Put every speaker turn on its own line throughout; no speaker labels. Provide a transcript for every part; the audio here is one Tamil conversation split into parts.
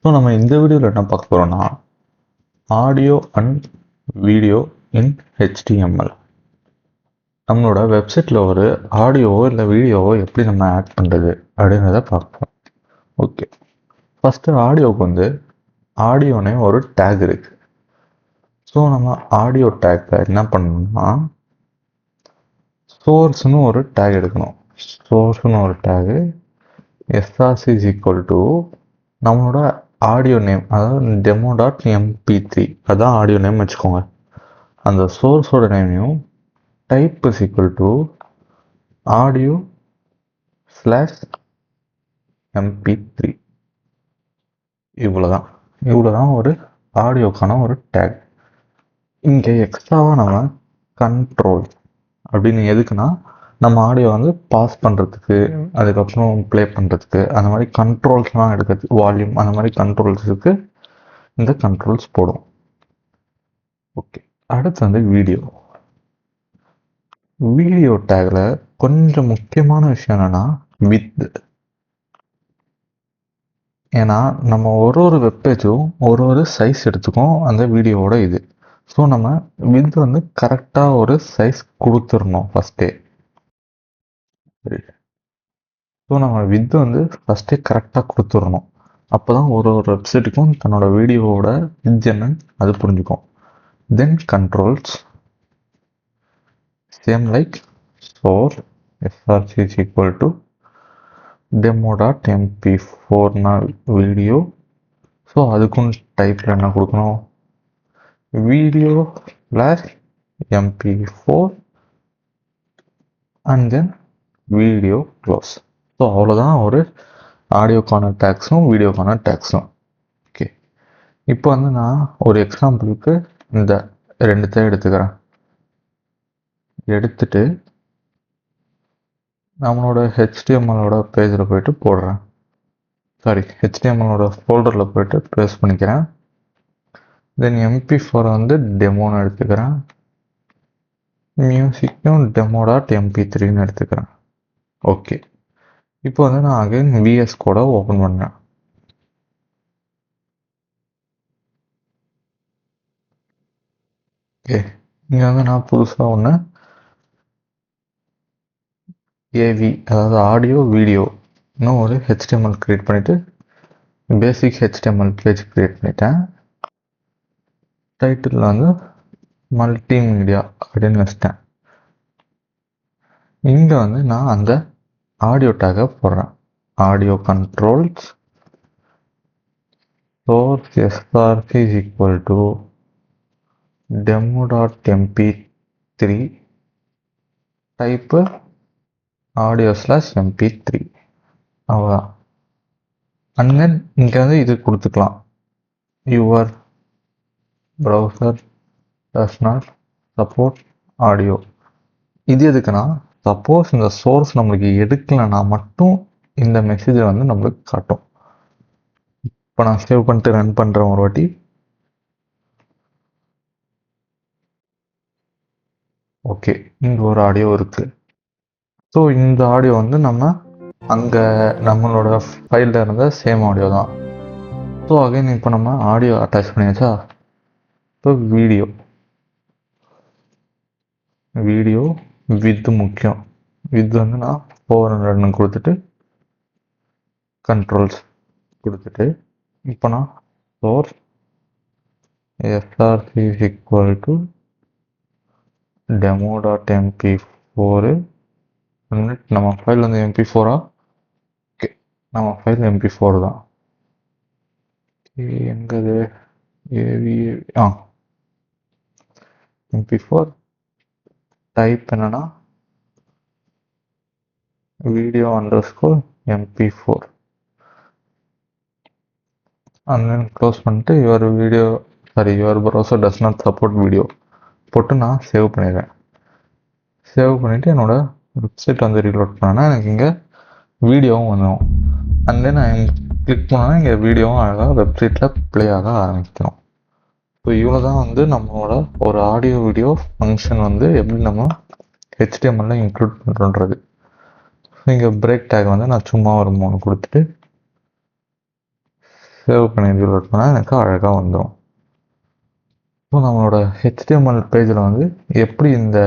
ஸோ நம்ம இந்த வீடியோவில் என்ன பார்க்க போகிறோம்னா audio and video in HTML. நம்மளோட வெப்சைட்டில் ஒரு ஆடியோவோ இல்லை வீடியோவோ எப்படி நம்ம ஆட் பண்ணுறது அப்படின்றத பார்ப்போம். ஓகே, ஃபஸ்ட்டு ஆடியோவுக்கு வந்து ஆடியோனே ஒரு டேக் இருக்குது. ஸோ நம்ம ஆடியோ டேக்கில் என்ன பண்ணணும்னா சோர்ஸ்னு ஒரு டேக் எடுக்கணும். சோர்ஸ்னு ஒரு tag src is equal to நம்மளோட ஆடியோ நேம், அதாவது demo.mp3 அதான் ஆடியோ நேம் வச்சுக்கோங்க. அந்த சோர்ஸோட நேமையும் type is equal to audio slash mp3. இவ்வளோதான் ஒரு ஆடியோக்கான ஒரு டேக். இங்கே எக்ஸ்ட்ராவாக நம்ம கண்ட்ரோல் அப்படின்னு எதுக்குன்னா நம்ம ஆடியோ வந்து பாஸ் பண்ணுறதுக்கு, அதுக்கப்புறம் ப்ளே பண்ணுறதுக்கு, அந்த மாதிரி கண்ட்ரோல்ஸ்லாம் எடுக்கிறதுக்கு, வால்யூம் அந்த மாதிரி கண்ட்ரோல்ஸுக்கு இந்த கண்ட்ரோல்ஸ் போடும். ஓகே, அடுத்து வந்து வீடியோ டேக்கில் கொஞ்சம் முக்கியமான விஷயம் என்னென்னா வித். ஏன்னா நம்ம ஒரு வெப்பேஜும் ஒரு சைஸ் எடுத்துக்கும் அந்த வீடியோவோட இது. ஸோ நம்ம வித் வந்து கரெக்டாக ஒரு சைஸ் கொடுத்துடணும் ஃபஸ்ட்டே. சரி, ஸோ நம்ம வித் வந்து ஃபஸ்ட்டே கரெக்டாக கொடுத்துடணும். அப்போ தான் ஒரு வெப்சைட்டுக்கும் தன்னோட வீடியோவோட வித் என்னன்னு அது புரிஞ்சுக்கும். Then controls same like source src is equal to demo.mp4 video. So அதுக்கும் டைப்பில் என்ன கொடுக்கணும், video plus mp4 and then video close. So அவ்வளோதான் ஒரு ஆடியோக்கான டேக்ஸும் வீடியோக்கான டேக்ஸும். ஓகே, இப்போ வந்து நான் ஒரு எக்ஸாம்பிளுக்கு இந்த ரெண்டுத்தையும் எடுத்துக்கிறேன். எடுத்துட்டு நம்மளோட HTMLோட பேஜில் போயிட்டு போடுறேன். HTMLோட ஃபோல்டரில் போயிட்டு ப்ளேஸ் பண்ணிக்கிறேன். தென் mp4 வந்து டெமோன்னு எடுத்துக்கிறேன். மியூசிக்கும் demo.mp3ன்னு எடுத்துக்கிறேன். ஓகே, இப்போ வந்து நான் அகைன் VS கோட ஓப்பன் பண்ணுறேன். ஓகே, இங்கே வந்து நான் புதுசாக ஒன்று ஏவி, அதாவது ஆடியோ வீடியோ இன்னும் ஒரு HTML க்ரியேட் பண்ணிவிட்டு பேசிக் HTML பேஜ் க்ரியேட் பண்ணிட்டேன். டைட்டில் வந்து மல்டிமீடியா அப்படின்னு வச்சிட்டேன். இங்கே வந்து நான் அந்த ஆடியோ டேக்கை போடுறேன். Audio controls source src is equal to demo.mp3 type audio slash mp3. அவ்வளோதான். அண்ட் தென் இங்கே வந்து இது கொடுத்துக்கலாம், your browser does not support audio. இது எதுக்குன்னா சப்போஸ் இந்த சோர்ஸ் நம்மளுக்கு எடுக்கலைன்னா மட்டும் இந்த மெசேஜை வந்து நம்மளுக்கு காட்டும். இப்போ நான் சேவ் பண்ணிட்டு ரன் பண்ணுறேன் ஒரு வாட்டி. ஓகே, இங்கே ஒரு ஆடியோ இருக்குது. ஸோ இந்த ஆடியோ வந்து நம்ம அங்கே நம்மளோட ஃபைலில் இருந்த சேம் ஆடியோ தான். ஸோ அகைன் இப்போ நம்ம ஆடியோ அட்டாச் பண்ணியாச்சா. இப்போ வீடியோ வித் முக்கியம். வித் வந்து நான் 400 கொடுத்துட்டு கண்ட்ரோல்ஸ் கொடுத்துட்டு இப்போ நான் source src is equal to demo.mp4. நம்ம ஃபைல் வந்து mp4. ஓகே, நம்ம ஃபைல் mp4 தான். எங்கது ஏவி mp4 டைப் என்னன்னா video _mp4 and then close பண்ணிட்டு your browser does not support video போட்டு நான் சேவ் பண்ணிடுறேன். சேவ் பண்ணிவிட்டு என்னோட வெப்சைட் வந்து ரீலோட் பண்ணேன்னா எனக்கு இங்கே வீடியோவும் வந்துடும். அண்ட் தென் நான் கிளிக் பண்ணோன்னா இங்கே வீடியோவும் அழகாக வெப்சைட்டில் ப்ளே ஆக ஆரம்பிச்சிடும். ஸோ இவ்வளோ தான் வந்து நம்மளோட ஒரு ஆடியோ வீடியோ ஃபங்க்ஷன் வந்து எப்படி நம்ம HTML இன்க்ளூட் பண்ணுறோன்றது. இங்கே பிரேக் டேக் வந்து நான் சும்மா ஒரு 3 கொடுத்துட்டு சேவ் பண்ணி ரீலோட் பண்ணால் எனக்கு அழகாக வந்துடும். இப்போ நம்மளோட HTML பேஜில் வந்து எப்படி இந்த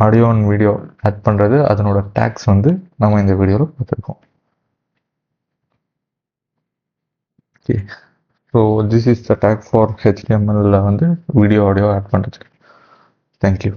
ஆடியோ அண்ட் வீடியோ ஆட் பண்ணுறது, அதனோட டேக்ஸ் வந்து நம்ம இந்த வீடியோவில் பார்த்துருக்கோம். Okay, so this is the take for HTML வந்து வீடியோ ஆடியோ ஆட் பண்ணுறதுக்கு. தேங்க்யூ.